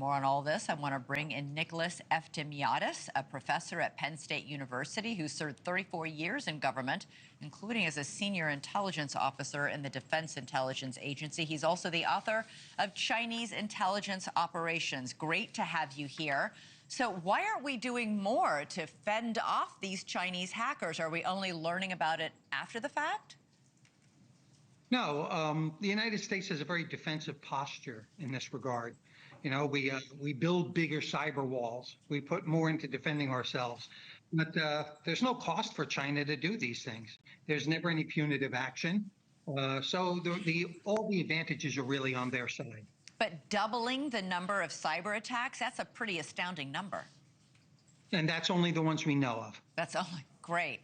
more on all this, I want to bring in Nicholas Eftimiades, a professor at Penn State University who served 34 years in government, including as a senior intelligence officer in the Defense Intelligence Agency. He's also the author of Chinese Intelligence Operations. Great to have you here. So why aren't we doing more to fend off these Chinese hackers? Are we only learning about it after the fact? No, the United States has a very defensive posture in this regard. You know, we build bigger cyber walls. We put more into defending ourselves. But there's no cost for China to do these things. There's never any punitive action. So all the advantages are really on their side. But doubling the number of cyber attacks, that's a pretty astounding number. And that's only the ones we know of. That's only great.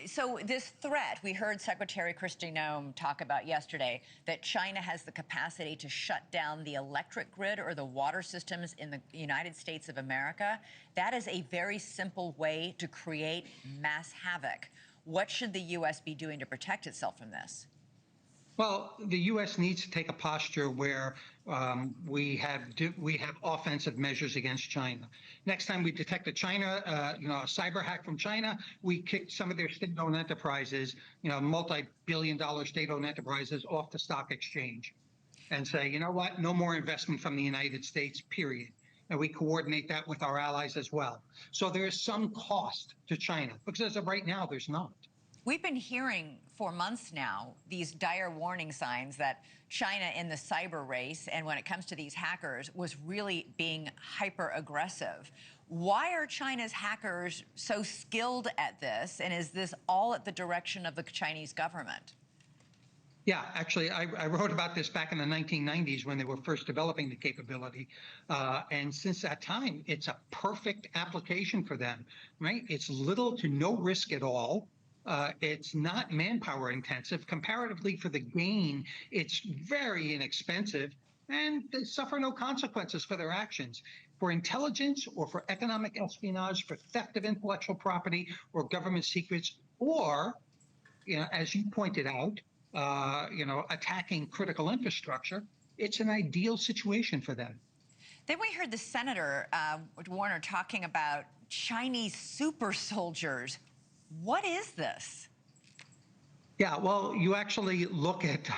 So this threat, we heard Secretary Kristi Noem talk about yesterday that China has the capacity to shut down the electric grid or the water systems in the United States of America. That is a very simple way to create mass havoc. What should the U.S. be doing to protect itself from this? Well, the U.S. needs to take a posture where we have offensive measures against China. Next time we detect a cyber hack from China, we kick some of their state-owned enterprises, multi-billion-dollar state-owned enterprises off the stock exchange, and say, you know what, no more investment from the United States, period. And we coordinate that with our allies as well. So there is some cost to China, because as of right now, there's not. We've been hearing for months now these dire warning signs that China in the cyber race, and when it comes to these hackers, was really being hyper aggressive. Why are China's hackers so skilled at this? And is this all at the direction of the Chinese government? Yeah, actually, I wrote about this back in the 1990s when they were first developing the capability. And since that time, it's a perfect application for them, right? It's little to no risk at all. It's not manpower intensive. Comparatively for the gain, it's very inexpensive, and they suffer no consequences for their actions. For intelligence or for economic espionage, for theft of intellectual property or government secrets, or, as you pointed out, attacking critical infrastructure, it's an ideal situation for them. Then we heard the Senator Warner talking about Chinese super soldiers. What is this? Yeah, well, you actually look at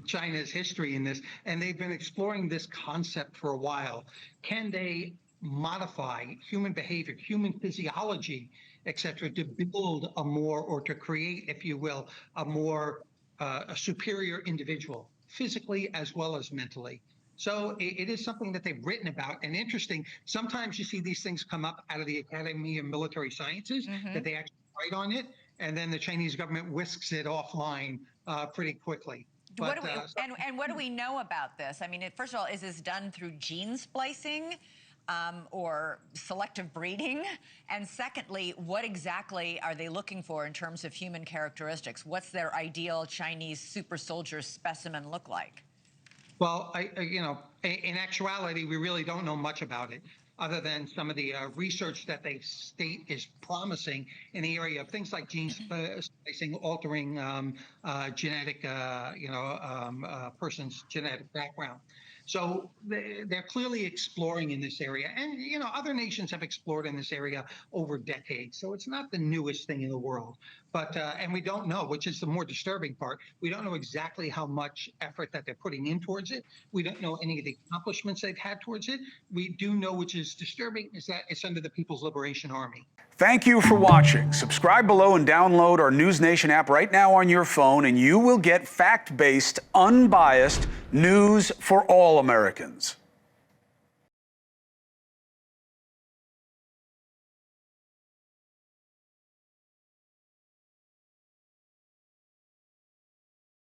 China's history in this, and they've been exploring this concept for a while. Can they modify human behavior, human physiology, et cetera, to build or to create, if you will, a superior individual, physically as well as mentally? So it is something that they've written about. And interesting, sometimes you see these things come up out of the Academy of Military Sciences, that they actually write on it, and then the Chinese government whisks it offline pretty quickly. But, what do we know about this? I mean, first of all, is this done through gene splicing or selective breeding? And secondly, what exactly are they looking for in terms of human characteristics? What's their ideal Chinese super soldier specimen look like? Well, in actuality, we really don't know much about it, other than some of the research that they state is promising in the area of things like gene splicing, altering person's genetic background. So they're clearly exploring in this area, and other nations have explored in this area over decades. So it's not the newest thing in the world, but and we don't know, which is the more disturbing part. We don't know exactly how much effort that they're putting in towards it. We don't know any of the accomplishments they've had towards it. We do know, which is disturbing, is that it's under the People's Liberation Army. Thank you for watching. Subscribe below and download our NewsNation app right now on your phone, and you will get fact-based, unbiased news for all Americans.